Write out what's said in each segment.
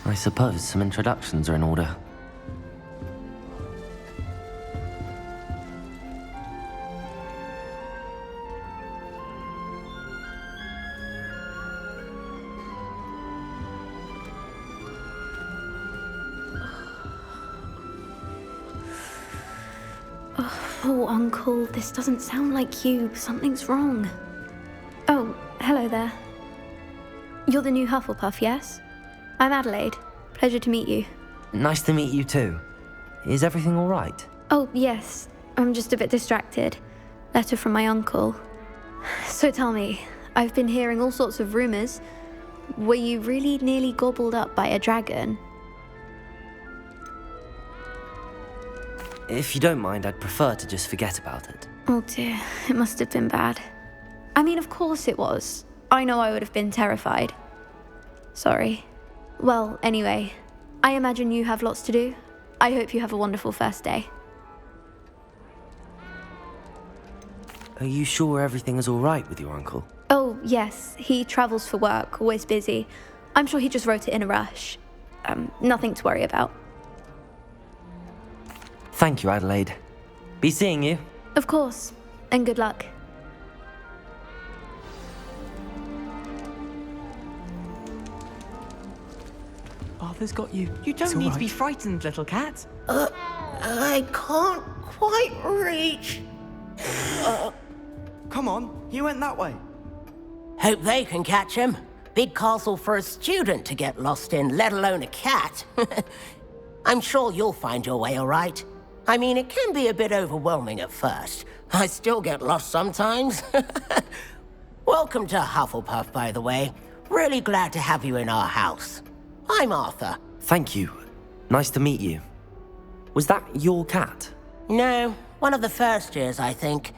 I suppose some introductions are in order. Oh, Uncle, this doesn't sound like you. Something's wrong. Oh, hello there. You're the new Hufflepuff, yes? I'm Adelaide. Pleasure to meet you. Nice to meet you too. Is everything all right? Oh, yes. I'm just a bit distracted. Letter from my uncle. So tell me, I've been hearing all sorts of rumours. Were you really nearly gobbled up by a dragon? If you don't mind, I'd prefer to just forget about it. Oh dear, it must have been bad. I mean, of course it was. I know I would have been terrified. Sorry. Well, anyway, I imagine you have lots to do. I hope you have a wonderful first day. Are you sure everything is all right with your uncle? Oh, yes. He travels for work, always busy. I'm sure he just wrote it in a rush. Nothing to worry about. Thank you, Adelaide. Be seeing you. Of course. And good luck. Arthur's got you. You don't need to be frightened, little cat. I can't quite reach. Come on, he went that way. Hope they can catch him. Big castle for a student to get lost in, let alone a cat. I'm sure you'll find your way all right. I mean, it can be a bit overwhelming at first. I still get lost sometimes. Welcome to Hufflepuff, by the way. Really glad to have you in our house. I'm Arthur. Thank you. Nice to meet you. Was that your cat? No, one of the first years, I think.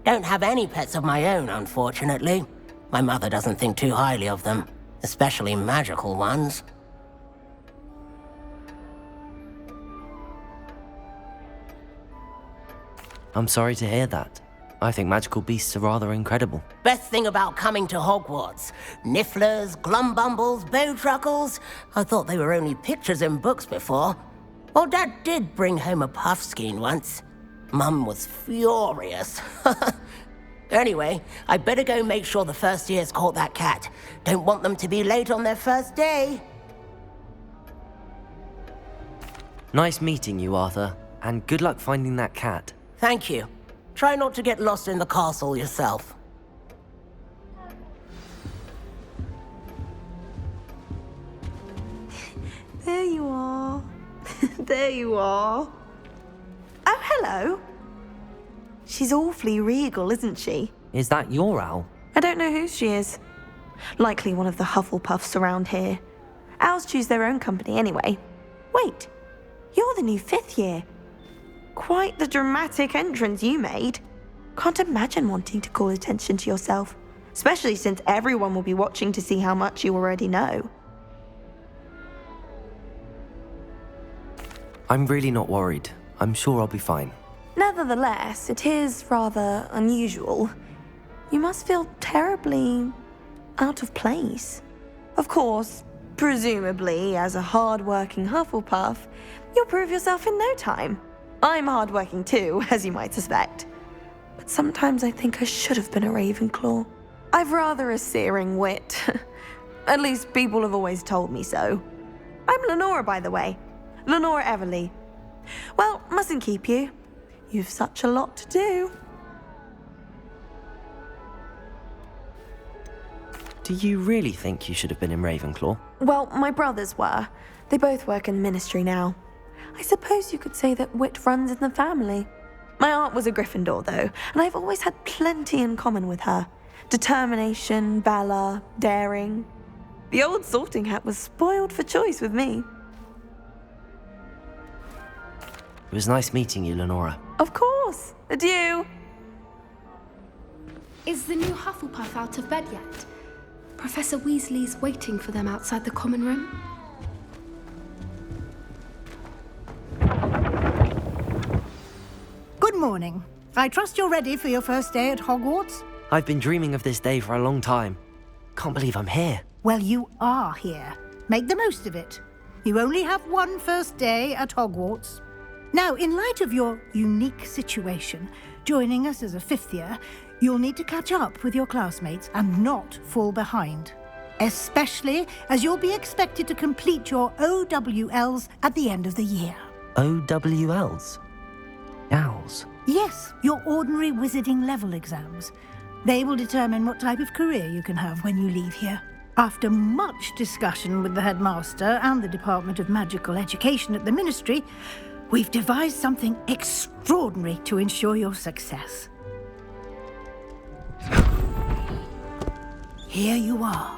Don't have any pets of my own, unfortunately. My mother doesn't think too highly of them, especially magical ones. I'm sorry to hear that. I think magical beasts are rather incredible. Best thing about coming to Hogwarts. Nifflers, glumbumbles, bowtruckles. I thought they were only pictures in books before. Well, Dad did bring home a puffskein once. Mum was furious. Anyway, I better go make sure the first years caught that cat. Don't want them to be late on their first day. Nice meeting you, Arthur. And good luck finding that cat. Thank you. Try not to get lost in the castle yourself. There you are. There you are. Oh, hello. She's awfully regal, isn't she? Is that your owl? I don't know who she is. Likely one of the Hufflepuffs around here. Owls choose their own company anyway. Wait, you're the new 5th year. Quite the dramatic entrance you made. Can't imagine wanting to call attention to yourself, especially since everyone will be watching to see how much you already know. I'm really not worried. I'm sure I'll be fine. Nevertheless, it is rather unusual. You must feel terribly out of place. Of course, presumably, as a hard-working Hufflepuff, you'll prove yourself in no time. I'm hard-working too, as you might suspect. But sometimes I think I should have been a Ravenclaw. I've rather a searing wit. At least people have always told me so. I'm Lenora, by the way. Lenora Everly. Well, mustn't keep you. You've such a lot to do. Do you really think you should have been in Ravenclaw? Well, my brothers were. They both work in ministry now. I suppose you could say that wit runs in the family. My aunt was a Gryffindor, though, and I've always had plenty in common with her. Determination, valor, daring. The old sorting hat was spoiled for choice with me. It was nice meeting you, Lenora. Of course. Adieu. Is the new Hufflepuff out of bed yet? Professor Weasley's waiting for them outside the common room. Good morning. I trust you're ready for your first day at Hogwarts? I've been dreaming of this day for a long time. Can't believe I'm here. Well, you are here. Make the most of it. You only have one first day at Hogwarts. Now, in light of your unique situation, joining us as a fifth year, you'll need to catch up with your classmates and not fall behind. Especially as you'll be expected to complete your OWLs at the end of the year. OWLs? Owls? Yes, your ordinary wizarding level exams. They will determine what type of career you can have when you leave here. After much discussion with the headmaster and the Department of Magical Education at the Ministry, we've devised something extraordinary to ensure your success. Here you are.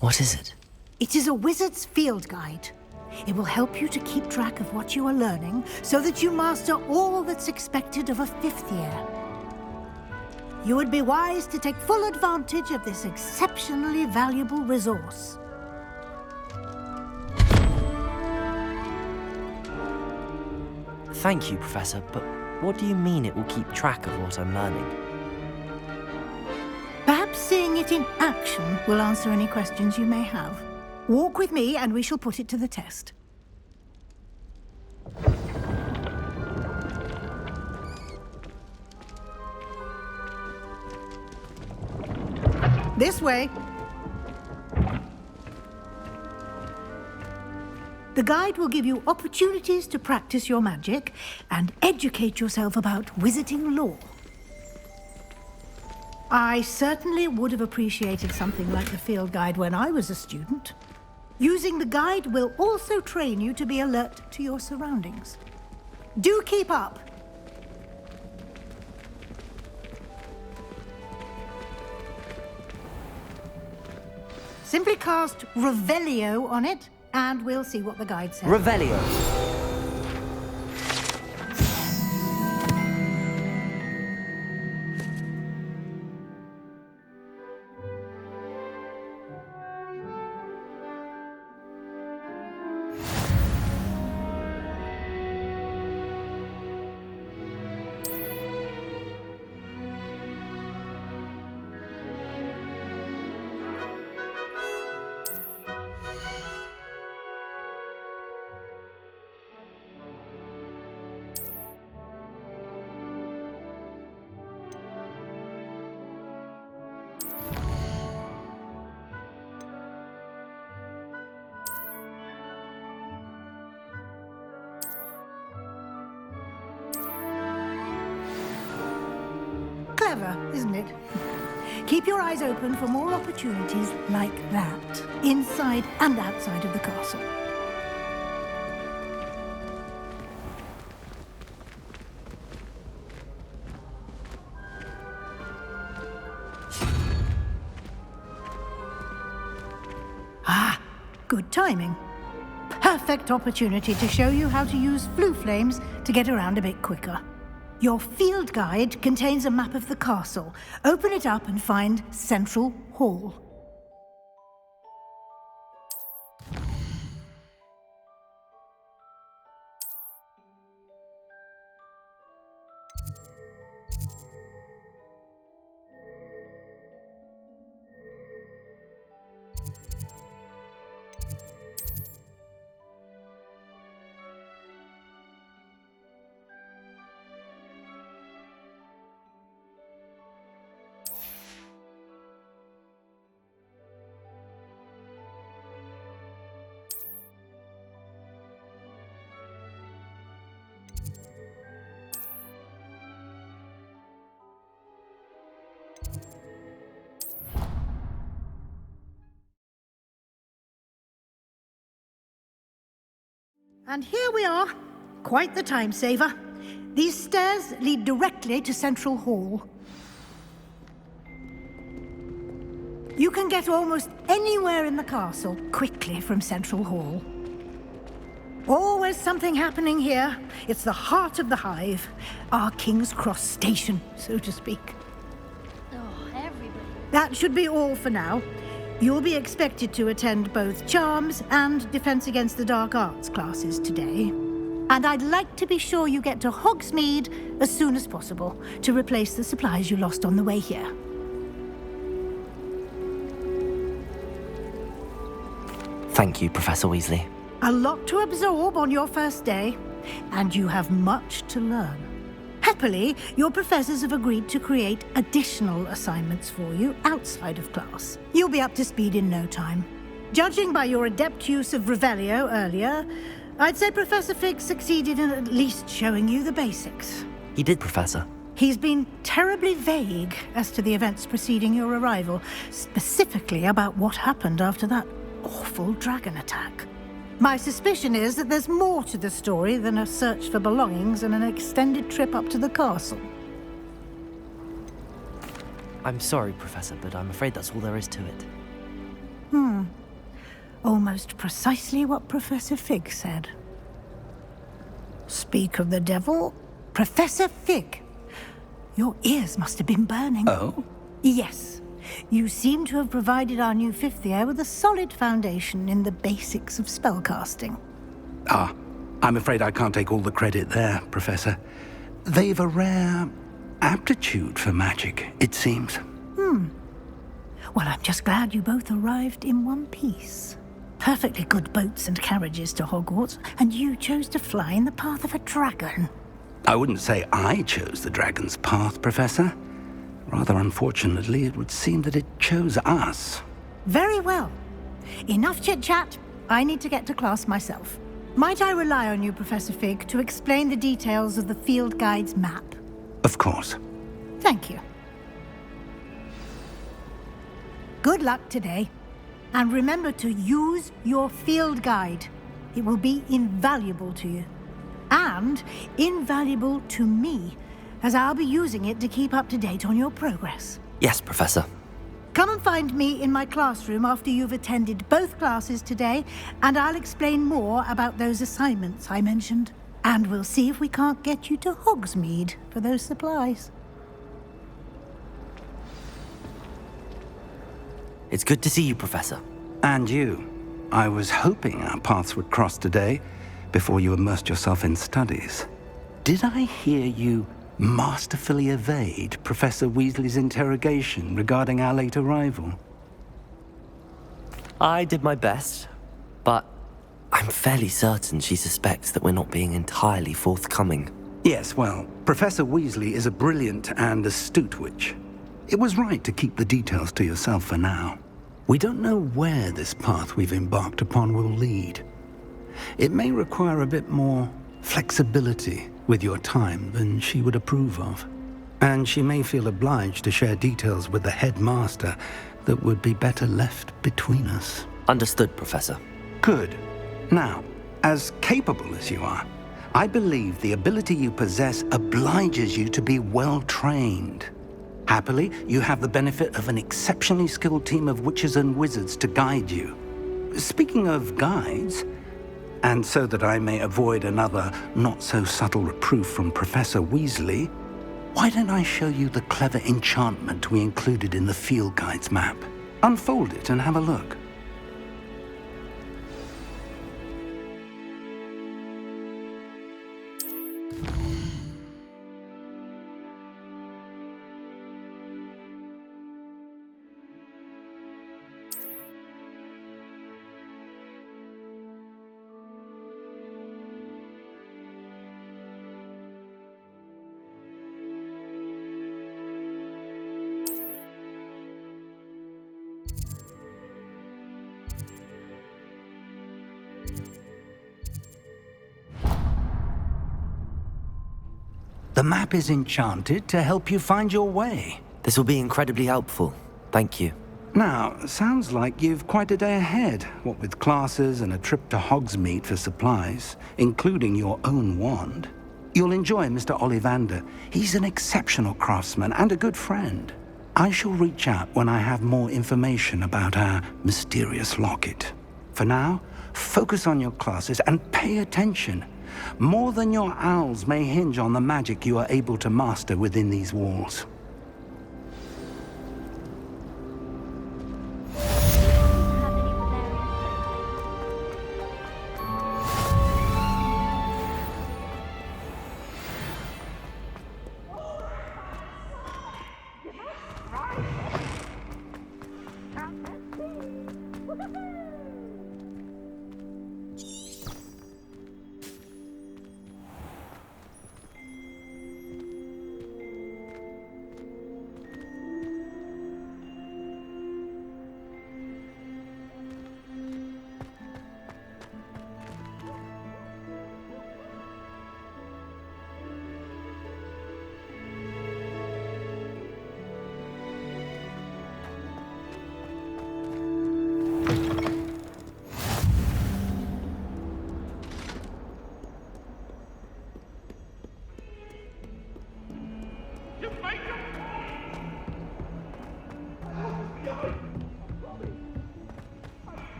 What is it? It is a wizard's field guide. It will help you to keep track of what you are learning so that you master all that's expected of a fifth year. You would be wise to take full advantage of this exceptionally valuable resource. Thank you, Professor, but what do you mean it will keep track of what I'm learning? Perhaps seeing it in action will answer any questions you may have. Walk with me and we shall put it to the test. This way. The guide will give you opportunities to practice your magic and educate yourself about wizarding lore. I certainly would have appreciated something like the field guide when I was a student. Using the guide will also train you to be alert to your surroundings. Do keep up! Simply cast Revelio on it, and we'll see what the guide says. Revelio. Clever, isn't it? Keep your eyes open for more opportunities like that, inside and outside of the castle. Ah, good timing. Perfect opportunity to show you how to use flue flames to get around a bit quicker. Your field guide contains a map of the castle. Open it up and find Central Hall. And here we are. Quite the time saver. These stairs lead directly to Central Hall. You can get almost anywhere in the castle quickly from Central Hall. Always something happening here. It's the heart of the hive. Our King's Cross station, so to speak. Oh, everybody. That should be all for now. You'll be expected to attend both Charms and Defense Against the Dark Arts classes today. And I'd like to be sure you get to Hogsmeade as soon as possible to replace the supplies you lost on the way here. Thank you, Professor Weasley. A lot to absorb on your first day, and you have much to learn. Happily, your professors have agreed to create additional assignments for you outside of class. You'll be up to speed in no time. Judging by your adept use of Revelio earlier, I'd say Professor Fig succeeded in at least showing you the basics. He did, Professor. He's been terribly vague as to the events preceding your arrival, specifically about what happened after that awful dragon attack. My suspicion is that there's more to the story than a search for belongings and an extended trip up to the castle. I'm sorry, Professor, but I'm afraid that's all there is to it. Almost precisely what Professor Fig said. Speak of the devil, Professor Fig. Your ears must have been burning. Oh? Yes. You seem to have provided our new fifth year with a solid foundation in the basics of spellcasting. Ah, I'm afraid I can't take all the credit there, Professor. They've a rare aptitude for magic, it seems. Well, I'm just glad you both arrived in one piece. Perfectly good boats and carriages to Hogwarts, and you chose to fly in the path of a dragon. I wouldn't say I chose the dragon's path, Professor. Rather unfortunately, it would seem that it chose us. Very well. Enough chit-chat. I need to get to class myself. Might I rely on you, Professor Fig, to explain the details of the field guide's map? Of course. Thank you. Good luck today. And remember to use your field guide. It will be invaluable to you. And invaluable to me, as I'll be using it to keep up to date on your progress. Yes, Professor. Come and find me in my classroom after you've attended both classes today, and I'll explain more about those assignments I mentioned. And we'll see if we can't get you to Hogsmeade for those supplies. It's good to see you, Professor. And you. I was hoping our paths would cross today, before you immersed yourself in studies. Did I hear you masterfully evade Professor Weasley's interrogation regarding our late arrival? I did my best, but I'm fairly certain she suspects that we're not being entirely forthcoming. Yes, well, Professor Weasley is a brilliant and astute witch. It was right to keep the details to yourself for now. We don't know where this path we've embarked upon will lead. It may require a bit more flexibility with your time than she would approve of. And she may feel obliged to share details with the headmaster that would be better left between us. Understood, Professor. Good. Now, as capable as you are, I believe the ability you possess obliges you to be well trained. Happily, you have the benefit of an exceptionally skilled team of witches and wizards to guide you. Speaking of guides, and so that I may avoid another not-so-subtle reproof from Professor Weasley, why don't I show you the clever enchantment we included in the field guide's map? Unfold it and have a look. The map is enchanted to help you find your way. This will be incredibly helpful. Thank you. Now, sounds like you've quite a day ahead, what with classes and a trip to Hogsmeade for supplies, including your own wand. You'll enjoy Mr. Ollivander. He's an exceptional craftsman and a good friend. I shall reach out when I have more information about our mysterious locket. For now, focus on your classes and pay attention. More than your owls may hinge on the magic you are able to master within these walls.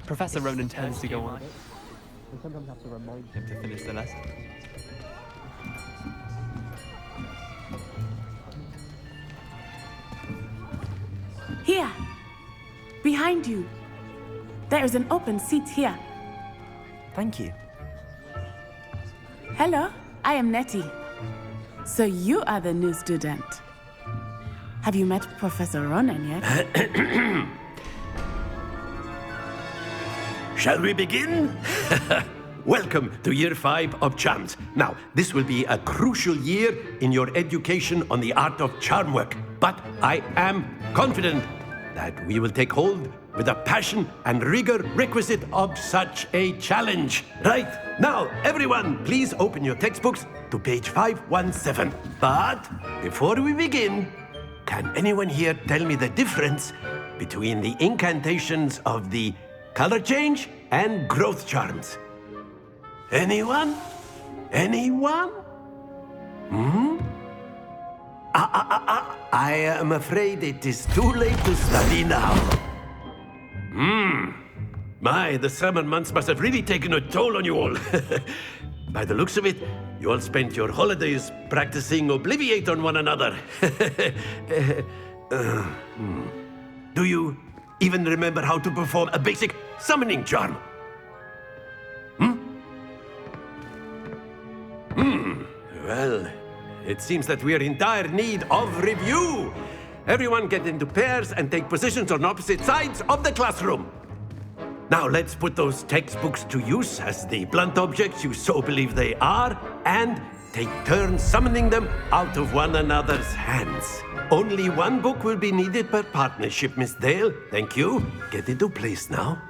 Professor Ronan tends to go on a bit. We sometimes have to remind him to finish the lesson. Here! Behind you! There is an open seat here. Thank you. Hello, I am Nettie. So you are the new student. Have you met Professor Ronan yet? Shall we begin? Welcome to Year 5 of Charms. Now, this will be a crucial year in your education on the art of charm work. But I am confident that we will take hold with the passion and rigor requisite of such a challenge. Right, now, everyone, please open your textbooks to page 517. But before we begin, can anyone here tell me the difference between the incantations of the color change and growth charms? Anyone? Anyone? I am afraid it is too late to study now. My, the summer months must have really taken a toll on you all. By the looks of it, you all spent your holidays practicing Obliviate on one another. Do you even remember how to perform a basic summoning charm? Well, it seems that we are in dire need of review. Everyone get into pairs and take positions on opposite sides of the classroom. Now let's put those textbooks to use as the blunt objects you so believe they are, and take turns summoning them out of one another's hands. Only one book will be needed per partnership, Miss Dale. Thank you. Get into place now.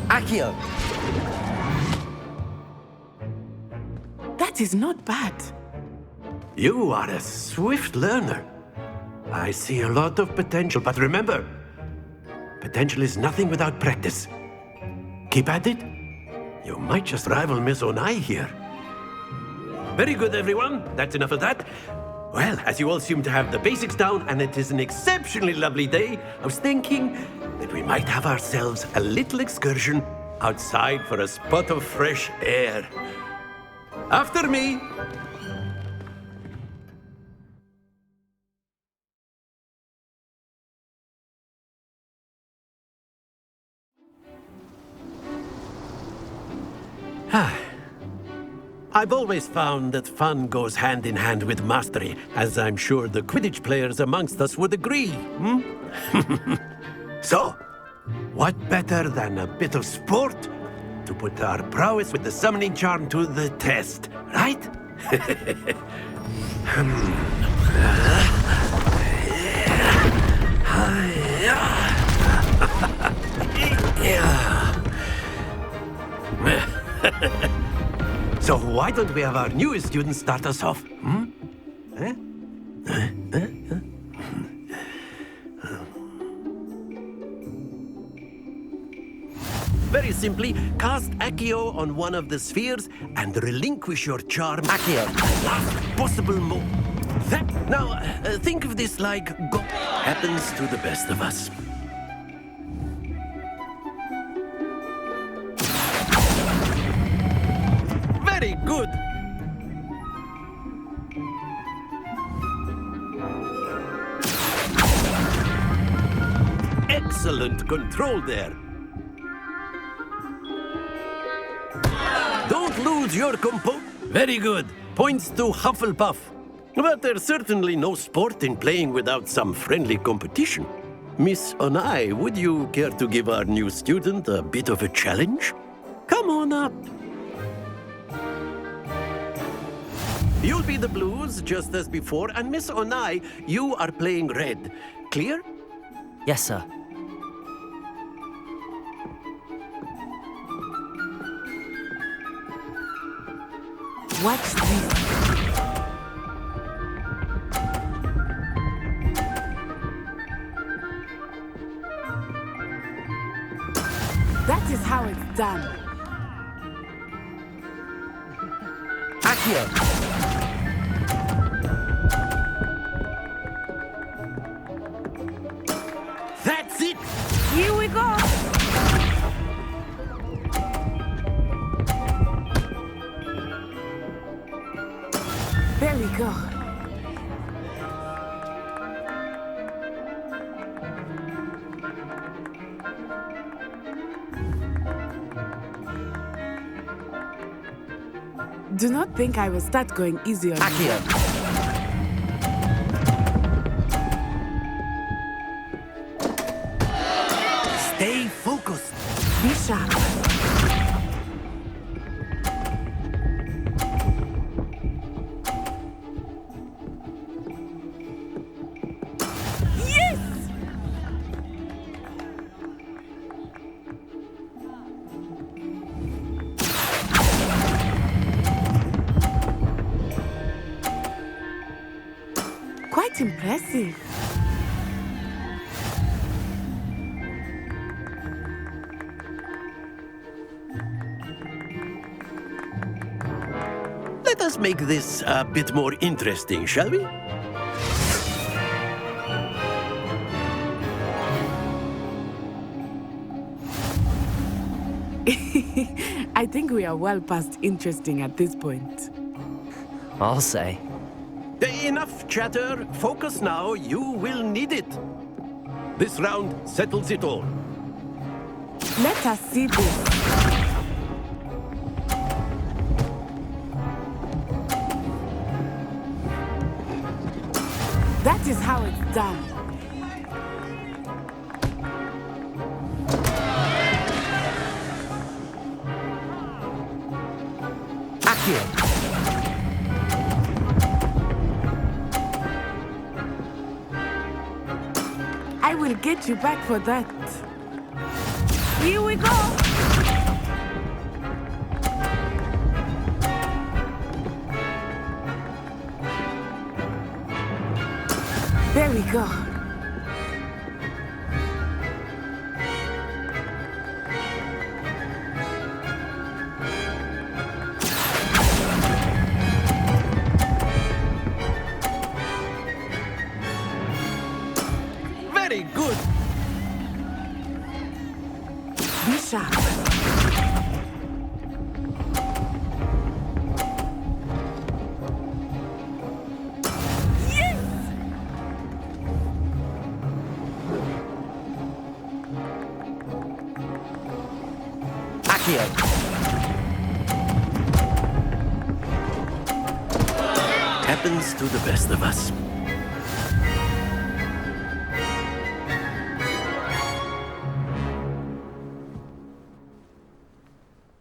Accio! That is not bad. You are a swift learner. I see a lot of potential, but remember, potential is nothing without practice. Keep at it. You might just rival Miss Onai here. Very good, everyone. That's enough of that. Well, as you all seem to have the basics down, and it is an exceptionally lovely day, I was thinking that we might have ourselves a little excursion outside for a spot of fresh air. After me. I've always found that fun goes hand in hand with mastery, as I'm sure the Quidditch players amongst us would agree. So, what better than a bit of sport to put our prowess with the summoning charm to the test, right? So why don't we have our newest student start us off? Very simply, cast Accio on one of the spheres and relinquish your charm. Accio. Last possible move. Now, think of this like happens to the best of us. Very good. Excellent control there. Don't lose your composure. Very good. Points to Hufflepuff. But there's certainly no sport in playing without some friendly competition. Miss Onai, would you care to give our new student a bit of a challenge? Come on up. You'll be the blues, just as before, and Miss Onai, you are playing red. Clear? Yes, sir. What's this? That is how it's done. Accio! That's it! Here we go! There we go. Do not think I will start going easy on you. Accio! Stay focused! Be sharp. Yes! Quite impressive. Let us make this a bit more interesting, shall we? I think we are well past interesting at this point. I'll say. Enough chatter. Focus now. You will need it. This round settles it all. Let us see this. That is how it's done. Accio! I will get you back for that. Here we go. There we go. Very good! Be sharp. Yes! Accio! Happens to the best of us.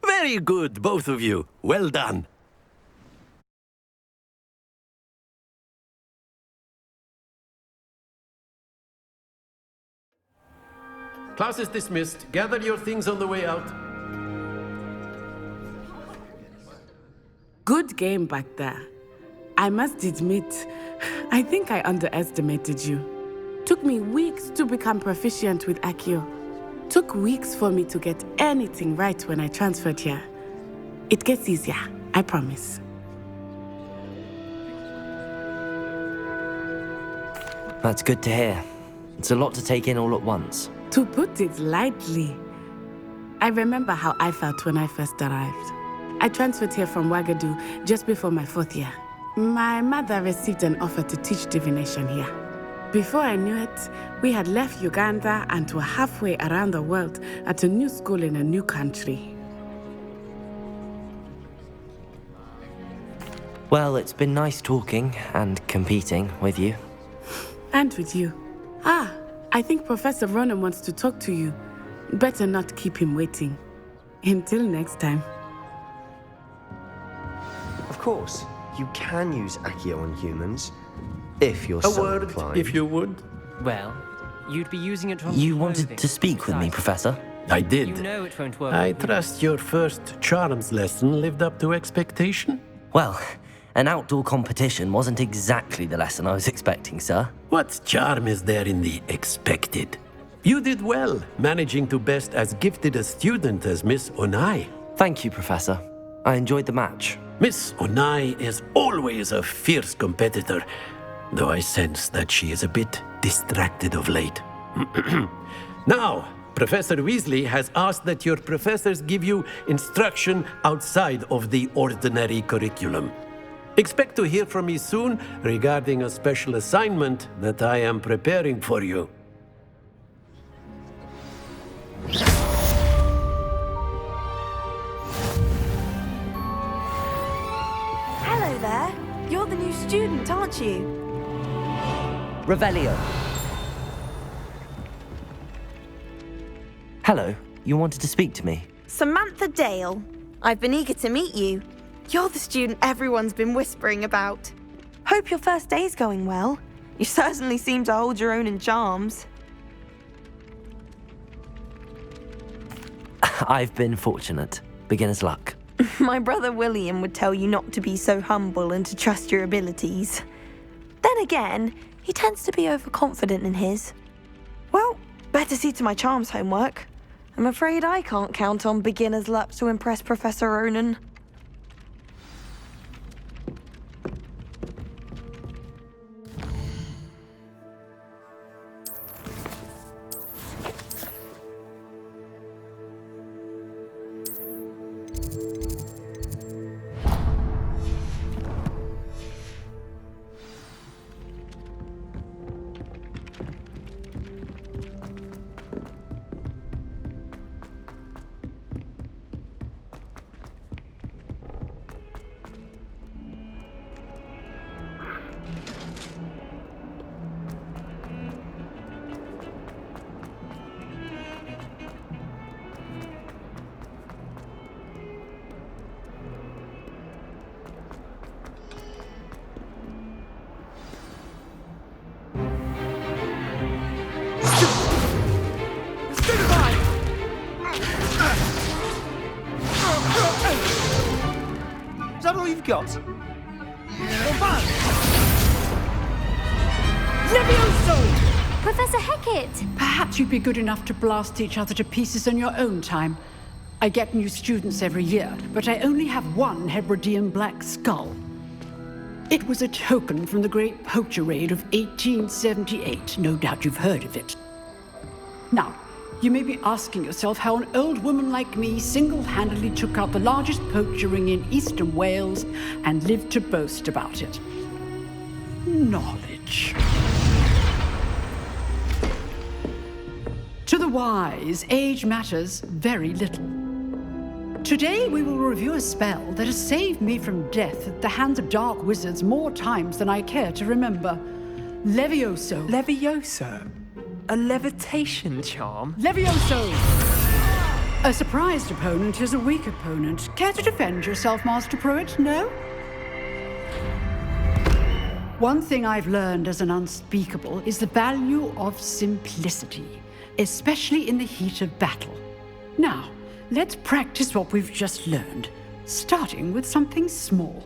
Very good, both of you. Well done. Class is dismissed. Gather your things on the way out. Good game back there. I must admit, I think I underestimated you. Took me weeks to become proficient with Accio. Took weeks for me to get anything right when I transferred here. It gets easier, I promise. That's good to hear. It's a lot to take in all at once. To put it lightly, I remember how I felt when I first arrived. I transferred here from Ouagadougou just before my 4th year. My mother received an offer to teach divination here. Before I knew it, we had left Uganda and were halfway around the world at a new school in a new country. Well, it's been nice talking and competing with you. And with you. Ah, I think Professor Ronan wants to talk to you. Better not keep him waiting. Until next time. Of course, you can use Accio on humans, if you're A so word, inclined. if you would. Well, you'd be using it on You wanted to speak with me, Professor? I did. You know it won't work. I with you. trust your first charms lesson lived up to expectation? Well, an outdoor competition wasn't exactly the lesson I was expecting, sir. What charm is there in the expected? You did well, managing to best as gifted a student as Miss Onai. Thank you, Professor. I enjoyed the match. Miss Onai is always a fierce competitor, though I sense that she is a bit distracted of late. Now, Professor Weasley has asked that your professors give you instruction outside of the ordinary curriculum. Expect to hear from me soon regarding a special assignment that I am preparing for you. Hello there. You're the new student, aren't you? Revelio. Hello, you wanted to speak to me? Samantha Dale. I've been eager to meet you. You're the student everyone's been whispering about. Hope your first day's going well. You certainly seem to hold your own in charms. I've been fortunate. Beginner's luck. My brother William would tell you not to be so humble and to trust your abilities. Then again, he tends to be overconfident in his. Well, better see to my charms homework. I'm afraid I can't count on beginner's luck to impress Professor Ronan. Is that all you've got? Levioso! Professor Hecat! Perhaps you'd be good enough to blast each other to pieces in your own time. I get new students every year, but I only have one Hebridean black skull. It was a token from the Great Poacher Raid of 1878. No doubt you've heard of it. Now, you may be asking yourself how an old woman like me single-handedly took out the largest poacher ring in eastern Wales and lived to boast about it. Knowledge. To the wise, age matters very little. Today we will review a spell that has saved me from death at the hands of dark wizards more times than I care to remember. Levioso. Levioso? A levitation charm? Levioso! A surprised opponent is a weak opponent. Care to defend yourself, Master Pruitt? No? One thing I've learned as an unspeakable is the value of simplicity, especially in the heat of battle. Now, let's practice what we've just learned, starting with something small.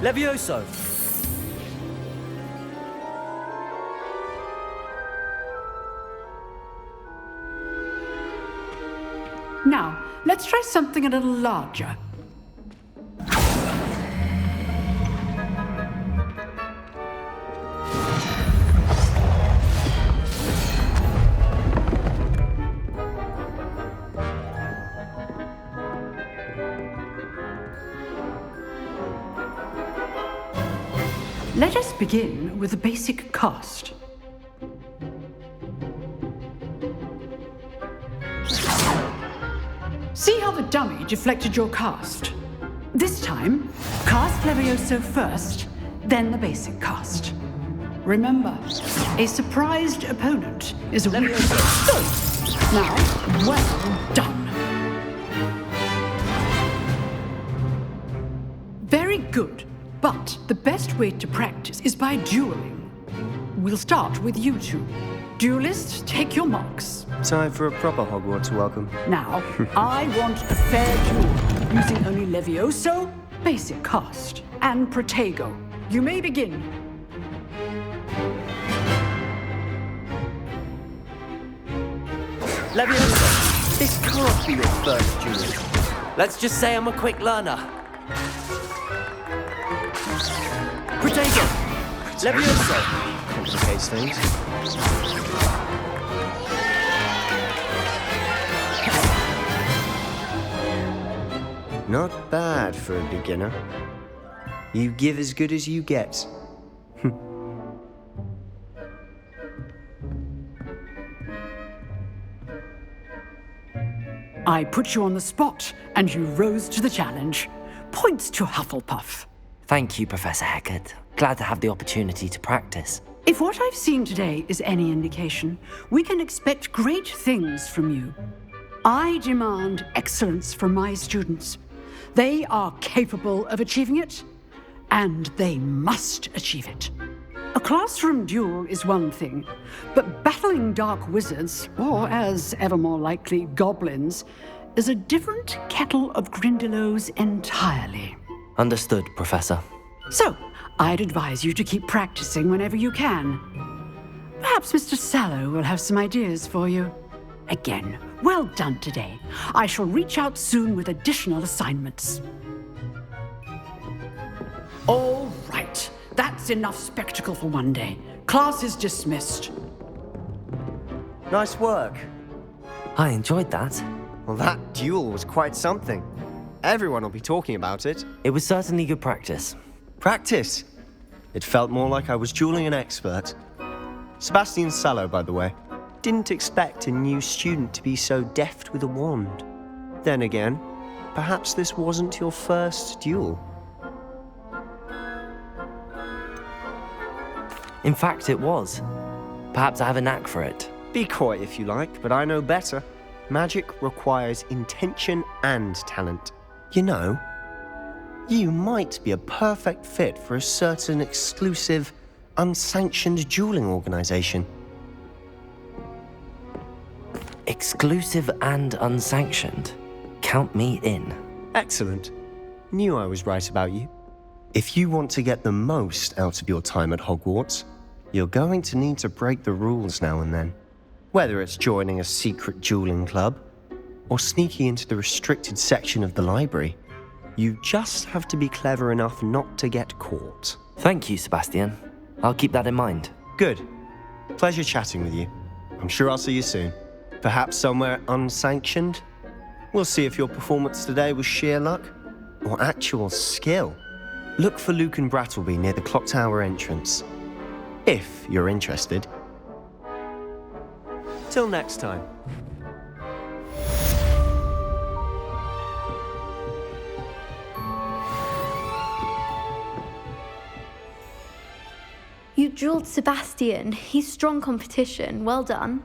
Levioso! Now, let's try something a little larger. Let us begin with the basic cast. See how the dummy deflected your cast? This time, cast Levioso first, then the basic cast. Remember, a surprised opponent is a weak opponent. Now, well done. Very good. But the best way to practice is by dueling. We'll start with you two. Duelists, take your marks. Time for a proper Hogwarts welcome. Now, I want a fair duel, using only Levioso, basic cast, and Protego. You may begin. Leviosa, This can't be your first duel. let's just say I'm a quick learner. Protego, Leviosa. Complicates things. Not bad for a beginner. You give as good as you get. I put you on the spot, and you rose to the challenge. Points to Hufflepuff. Thank you, Professor Hecat. Glad to have the opportunity to practice. If what I've seen today is any indication, we can expect great things from you. I demand excellence from my students. They are capable of achieving it, and they must achieve it. A classroom duel is one thing, but battling dark wizards, or as ever more likely, goblins, is a different kettle of Grindylows entirely. Understood, Professor. So, I'd advise you to keep practicing whenever you can. Perhaps Mr. Sallow will have some ideas for you. Again, well done today. I shall reach out soon with additional assignments. All right. That's enough spectacle for one day. Class is dismissed. Nice work. I enjoyed that. Well, that duel was quite something. Everyone will be talking about it. It was certainly good practice. Practice? It felt more like I was dueling an expert. Sebastian Sallow, by the way. Didn't expect a new student to be so deft with a wand. Then again, perhaps this wasn't your first duel. In fact, it was. Perhaps I have a knack for it. Be coy if you like, but I know better. Magic requires intention and talent. You know, you might be a perfect fit for a certain exclusive, unsanctioned dueling organization. Exclusive and unsanctioned. Count me in. Excellent. Knew I was right about you. If you want to get the most out of your time at Hogwarts, you're going to need to break the rules now and then. Whether it's joining a secret dueling club, or sneaking into the restricted section of the library, you just have to be clever enough not to get caught. Thank you, Sebastian. I'll keep that in mind. Good. Pleasure chatting with you. I'm sure I'll see you soon. Perhaps somewhere unsanctioned? We'll see if your performance today was sheer luck or actual skill. Look for Luke and Brattleby near the clock tower entrance. If you're interested. Till next time. You dueled Sebastian. He's strong competition. Well done.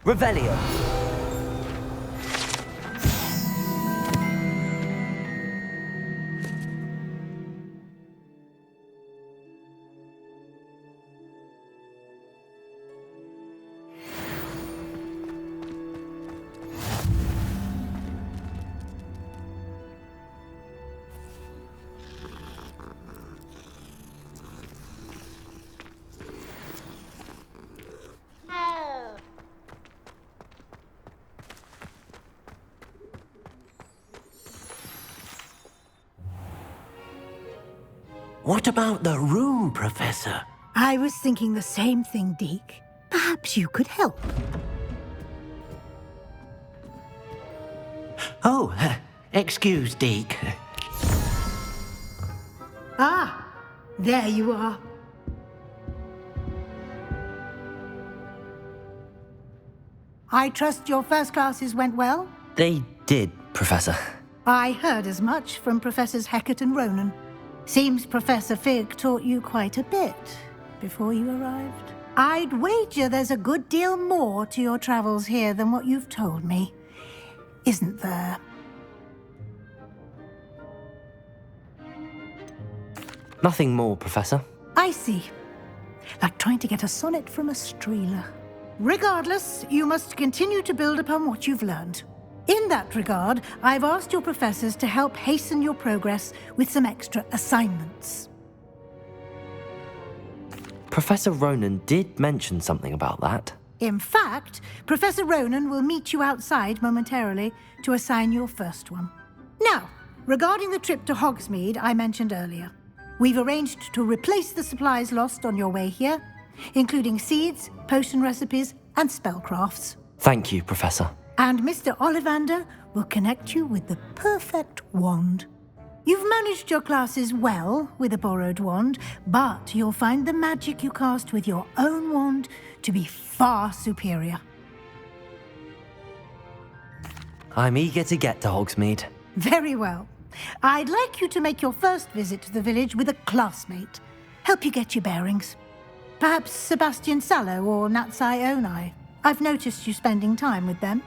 Revelio. What about the room, Professor? I was thinking the same thing, Deke. Perhaps Perhaps you could help. Oh, excuse, Deke. Ah, there you are. I trust your first classes went well? They did, Professor. I heard as much from Professors Hecat and Ronan. Seems Professor Fig taught you quite a bit before you arrived. I'd wager there's a good deal more to your travels here than what you've told me, isn't there? Nothing more, Professor. I see. Like trying to get a sonnet from a streeler. Regardless, you must continue to build upon what you've learned. In that regard, I've asked your professors to help hasten your progress with some extra assignments. Professor Ronan did mention something about that. In fact, Professor Ronan will meet you outside momentarily to assign your first one. Now, regarding the trip to Hogsmeade I mentioned earlier, we've arranged to replace the supplies lost on your way here, including seeds, potion recipes, and spellcrafts. Thank you, Professor. And Mr. Ollivander will connect you with the perfect wand. You've managed your classes well with a borrowed wand, but you'll find the magic you cast with your own wand to be far superior. I'm eager to get to Hogsmeade. Very well. I'd like you to make your first visit to the village with a classmate. Help you get your bearings. Perhaps Sebastian Sallow or Natsai Onai. I've noticed you spending time with them.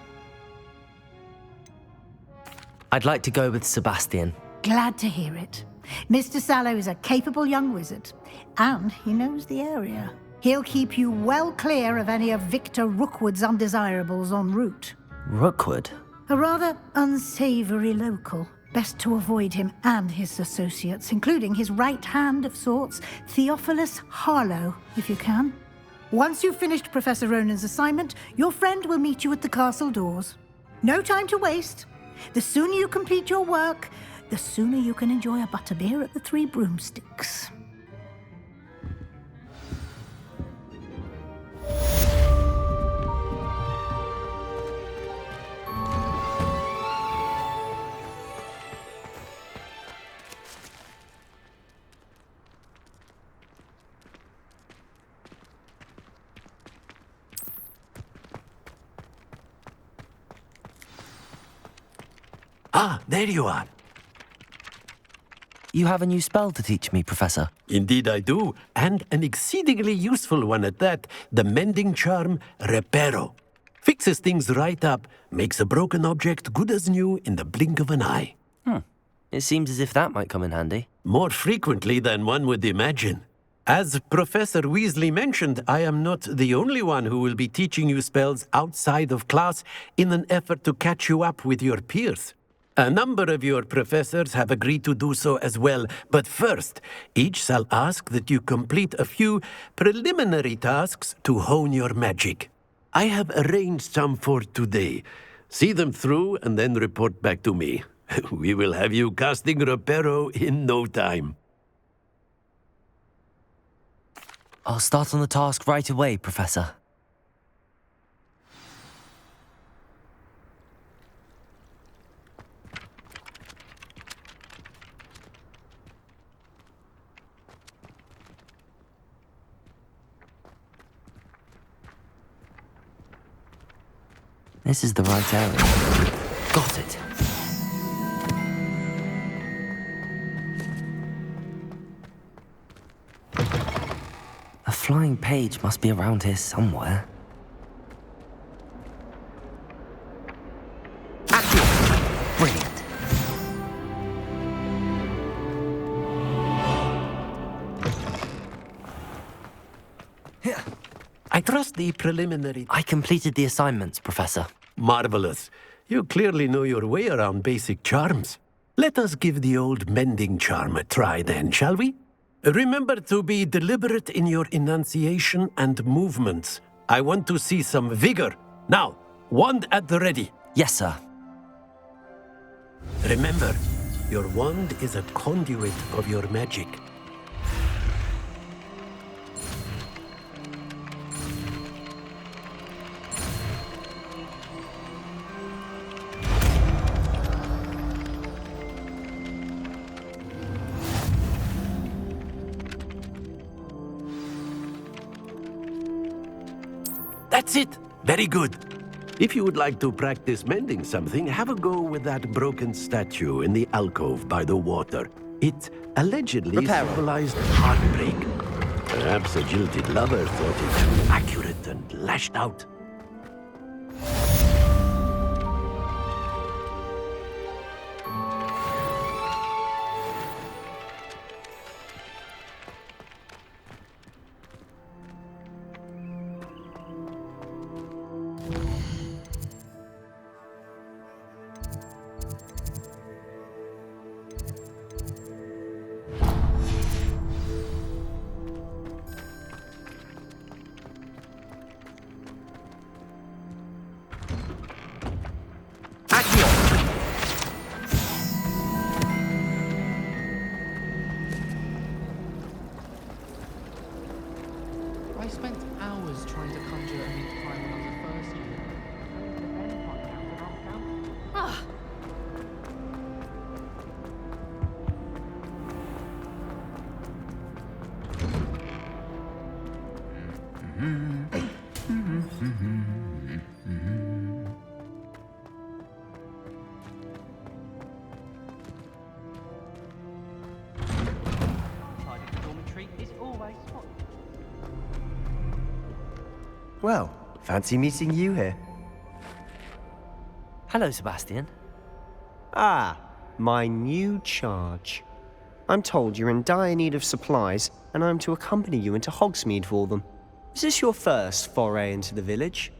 I'd like to go with Sebastian. Glad to hear it. Mr. Sallow is a capable young wizard, and he knows the area. He'll keep you well clear of any of Victor Rookwood's undesirables en route. Rookwood? A rather unsavory local. Best to avoid him and his associates, including his right hand of sorts, Theophilus Harlow, if you can. Once you've finished Professor Ronan's assignment, your friend will meet you at the castle doors. No time to waste. The sooner you complete your work, the sooner you can enjoy a butterbeer at the Three Broomsticks. Ah, there you are. You have a new spell to teach me, Professor. Indeed I do, and an exceedingly useful one at that, the mending charm Reparo. Fixes things right up, makes a broken object good as new in the blink of an eye. It seems as if that might come in handy. More frequently than one would imagine. As Professor Weasley mentioned, I am not the only one who will be teaching you spells outside of class in an effort to catch you up with your peers. A number of your professors have agreed to do so as well, but first, each shall ask that you complete a few preliminary tasks to hone your magic. I have arranged some for today. See them through and then report back to me. We will have you casting Reparo in no time. I'll start on the task right away, Professor. This is the right area. Got it. A flying page must be around here somewhere. Brilliant. I trust the preliminary... I completed the assignments, Professor. Marvelous. You clearly know your way around basic charms. Let us give the old mending charm a try then, shall we? Remember to be deliberate in your enunciation and movements. I want to see some vigor. Now, wand at the ready. Yes, sir. Remember, your wand is a conduit of your magic. That's it. Very good. If you would like to practice mending something, have a go with that broken statue in the alcove by the water. It allegedly symbolized heartbreak. Perhaps a jilted lover thought it too accurate and lashed out. I spent hours trying to conjure a meat pie when I was a first year. Ah! Well, fancy meeting you here. Hello, Sebastian. Ah, my new charge. I'm told you're in dire need of supplies, and I'm to accompany you into Hogsmeade for them. Is this your first foray into the village?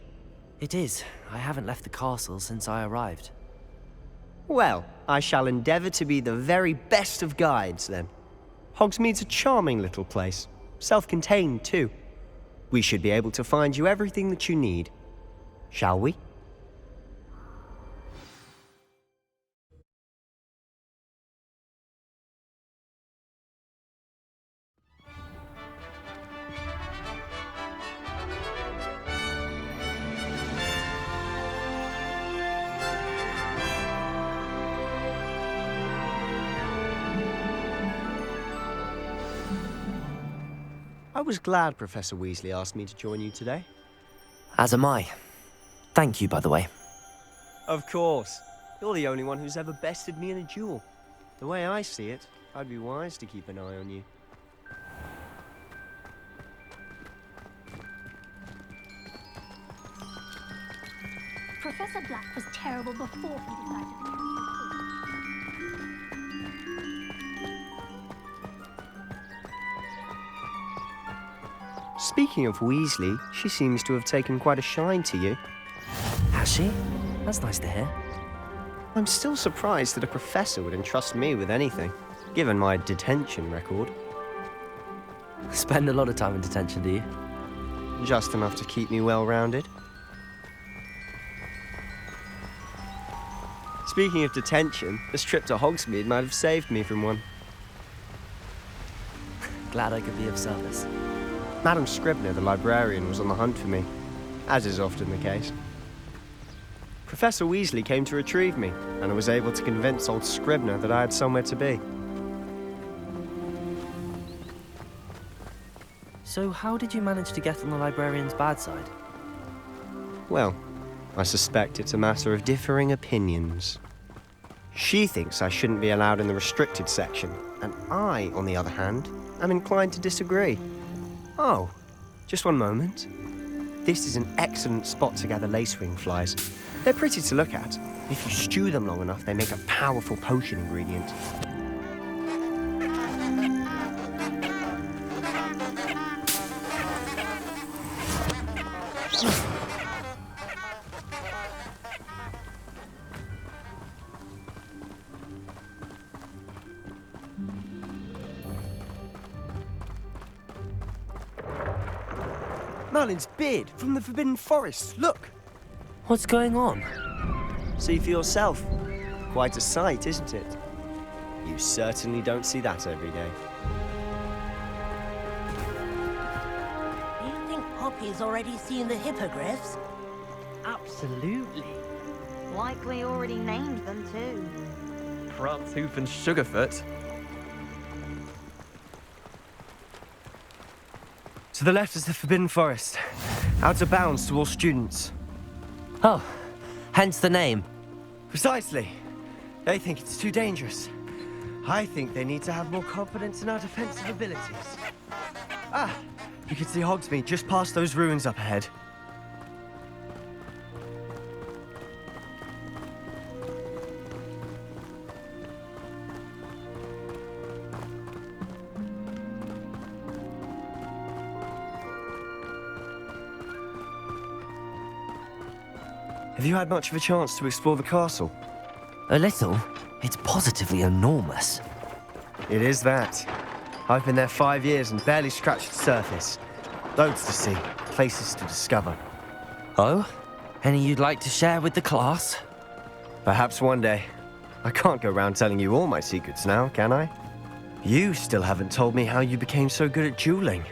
It is. I haven't left the castle since I arrived. Well, I shall endeavour to be the very best of guides, then. Hogsmeade's a charming little place. Self-contained, too. We should be able to find you everything that you need. Shall we? I was glad Professor Weasley asked me to join you today. As am I. Thank you, by the way. Of course. You're the only one who's ever bested me in a duel. The way I see it, I'd be wise to keep an eye on you. Professor Black was terrible before he decided to become Speaking of Weasley, she seems to have taken quite a shine to you. Has she? That's nice to hear. I'm still surprised that a professor would entrust me with anything, given my detention record. Spend a lot of time in detention, do you? Just enough to keep me well-rounded. Speaking of detention, this trip to Hogsmeade might have saved me from one. Glad I could be of service. Madam Scribner, the librarian, was on the hunt for me, as is often the case. Professor Weasley came to retrieve me, and I was able to convince old Scribner that I had somewhere to be. So how did you manage to get on the librarian's bad side? Well, I suspect it's a matter of differing opinions. She thinks I shouldn't be allowed in the restricted section, and I, on the other hand, am inclined to disagree. Oh, just one moment. This is an excellent spot to gather lacewing flies. They're pretty to look at. If you stew them long enough, they make a powerful potion ingredient. Merlin's beard from the Forbidden Forest. Look! What's going on? See for yourself. Quite a sight, isn't it? You certainly don't see that every day. Do you think Poppy's already seen the hippogriffs? Absolutely. Likely already named them too. Prunktooth and Sugarfoot. To the left is the Forbidden Forest. Out of bounds to all students. Oh, hence the name. Precisely. They think it's too dangerous. I think they need to have more confidence in our defensive abilities. Ah, you can see Hogsmeade just past those ruins up ahead. Have you had much of a chance to explore the castle? A little. It's positively enormous. It is that. I've been there 5 years and barely scratched the surface. Loads to see, places to discover. Oh? Any you'd like to share with the class? Perhaps one day. I can't go around telling you all my secrets now, can I? You still haven't told me how you became so good at dueling.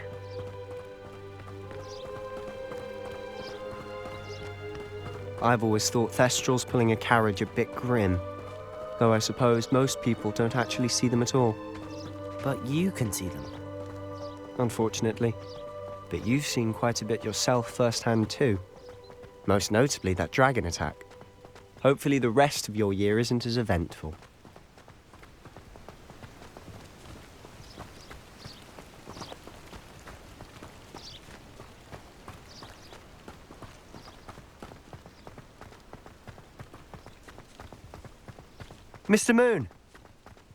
I've always thought Thestrals pulling a carriage a bit grim. Though I suppose most people don't actually see them at all. But you can see them. Unfortunately. But you've seen quite a bit yourself firsthand too. Most notably that dragon attack. Hopefully the rest of your year isn't as eventful. Mr. Moon!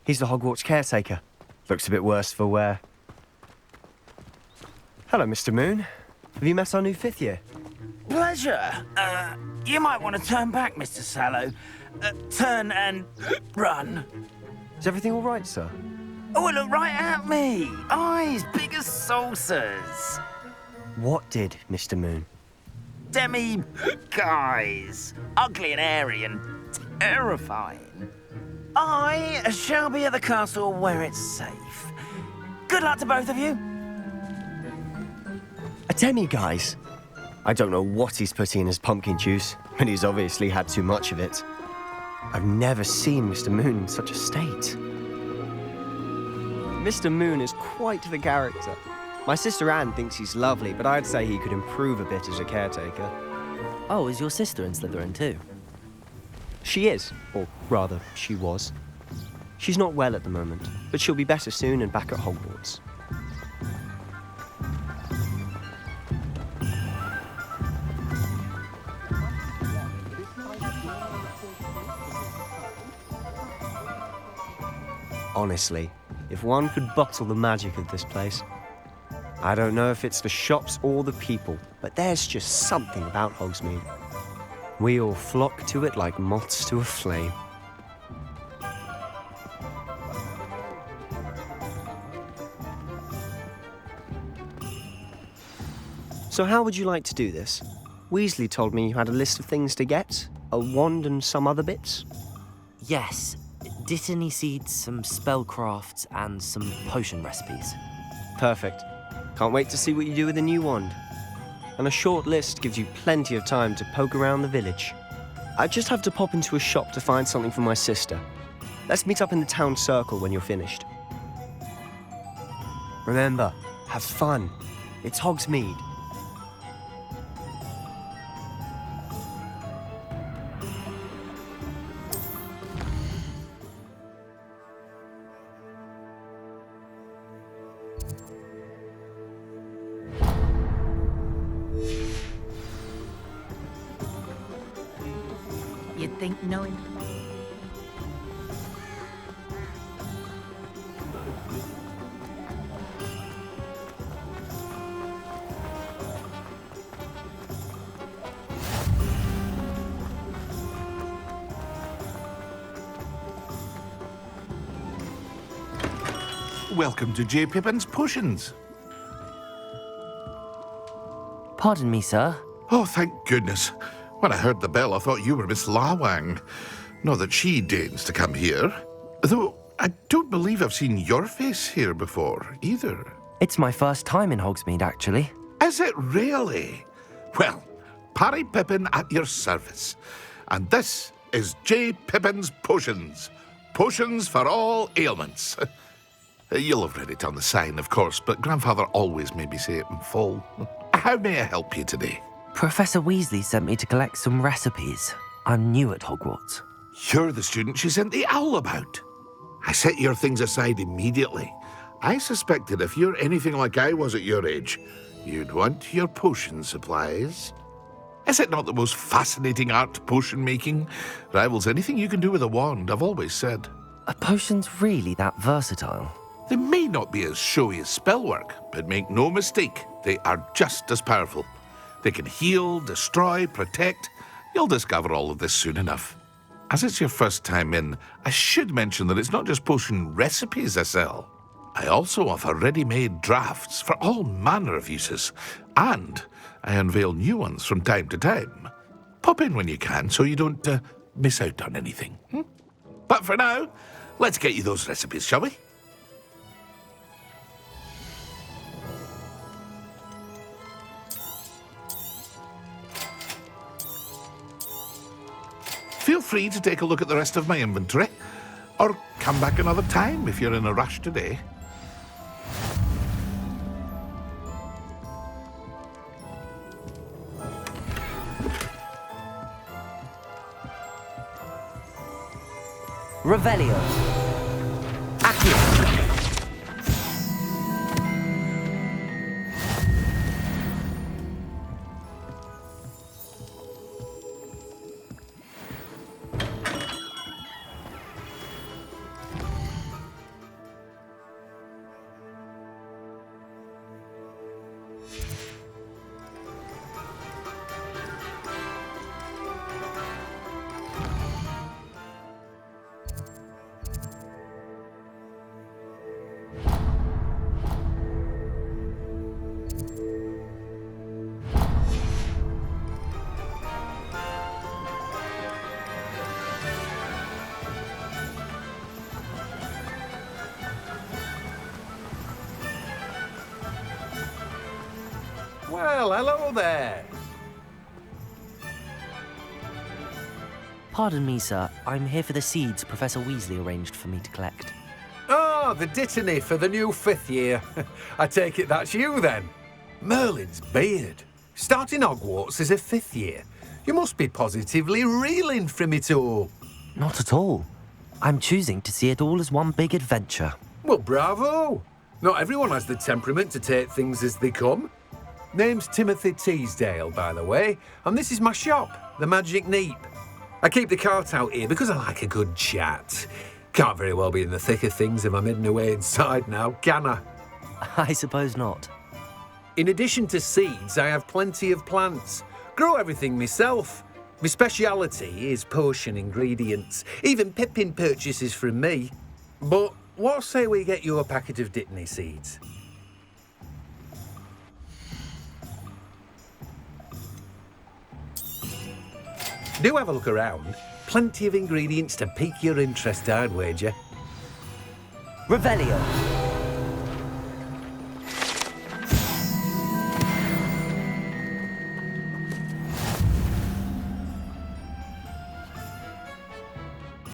He's the Hogwarts caretaker. Looks a bit worse for wear. Hello, Mr. Moon. Have you met our new 5th year? Pleasure. You might want to turn back, Mr. Sallow. Turn and run. Is everything all right, sir? Oh, look right at me. Eyes big as saucers. What did, Mr. Moon? Guys. Ugly and airy and terrifying. I shall be at the castle where it's safe. Good luck to both of you. A demi-guise? I don't know what he's putting in his pumpkin juice, but he's obviously had too much of it. I've never seen Mr. Moon in such a state. Mr. Moon is quite the character. My sister Anne thinks he's lovely, but I'd say he could improve a bit as a caretaker. Oh, is your sister in Slytherin too? She is, or rather, she was. She's not well at the moment, but she'll be better soon and back at Hogwarts. Honestly, if one could bottle the magic of this place. I don't know if it's the shops or the people, but there's just something about Hogsmeade. We all flock to it like moths to a flame. So how would you like to do this? Weasley told me you had a list of things to get, a wand and some other bits. Yes. Dittany seeds, some spellcrafts, and some potion recipes. Perfect. Can't wait to see what you do with the new wand. And a short list gives you plenty of time to poke around the village. I just have to pop into a shop to find something for my sister. Let's meet up in the town circle when you're finished. Remember, have fun. It's Hogsmeade. You'd think knowing... Welcome to J. Pippin's Potions. Pardon me, sir. Oh, thank goodness. When I heard the bell, I thought you were Miss Lawang. Not that she deigns to come here. Though, I don't believe I've seen your face here before, either. It's my first time in Hogsmeade, actually. Is it really? Well, Parry Pippin at your service. And this is J. Pippin's Potions. Potions for all ailments. You'll have read it on the sign, of course, but Grandfather always made me say it in full. How may I help you today? Professor Weasley sent me to collect some recipes. I'm new at Hogwarts. You're the student she sent the owl about. I set your things aside immediately. I suspected if you're anything like I was at your age, you'd want your potion supplies. Is it not the most fascinating art, potion making? Rivals anything you can do with a wand, I've always said. Are potions really that versatile? They may not be as showy as spellwork, but make no mistake, they are just as powerful. They can heal, destroy, protect. You'll discover all of this soon enough. As it's your first time in, I should mention that it's not just potion recipes I sell. I also offer ready-made drafts for all manner of uses, and I unveil new ones from time to time. Pop in when you can so you don't miss out on anything. But for now, let's get you those recipes, shall we? Feel free to take a look at the rest of my inventory, or come back another time if you're in a rush today. Revelio. Accio. Well, hello there. Pardon me, sir. I'm here for the seeds Professor Weasley arranged for me to collect. Oh, the dittany for the new 5th year. I take it that's you, then. Merlin's beard. Starting Hogwarts as a 5th year. You must be positively reeling from it all. Not at all. I'm choosing to see it all as one big adventure. Well, bravo. Not everyone has the temperament to take things as they come. Name's Timothy Teasdale, by the way, and this is my shop, the Magic Neep. I keep the cart out here because I like a good chat. Can't very well be in the thick of things if I'm hidden away inside now, can I? I suppose not. In addition to seeds, I have plenty of plants. Grow everything myself. My speciality is potion ingredients. Even Pippin purchases from me. But what say we get you a packet of Dittany seeds? Do have a look around. Plenty of ingredients to pique your interest, I'd wager. Revelio.